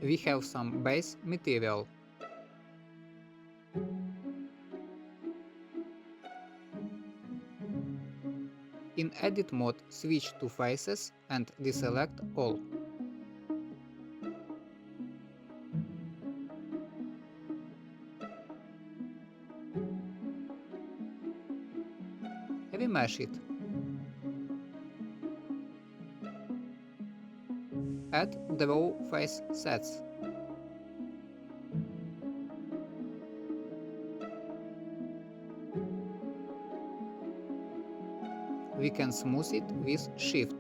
we have some base material. In Edit mode, switch to Faces and deselect all. Remesh it. Add Draw Face Sets. We can smooth it with Shift.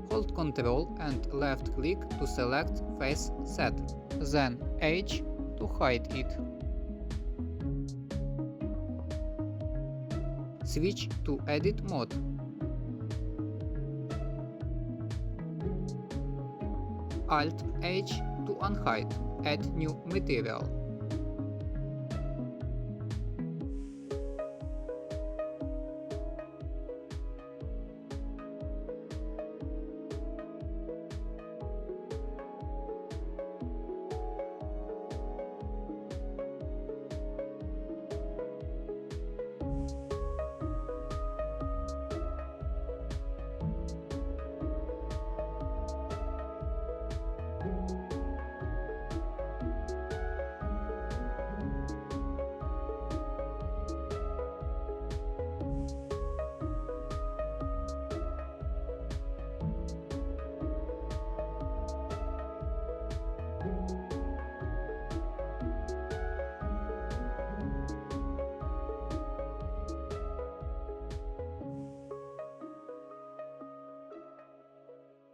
Hold Ctrl and left click to select Face Set, then H to hide it. Switch to Edit mode. Alt H to unhide. Add new material. Thank you. Thank you.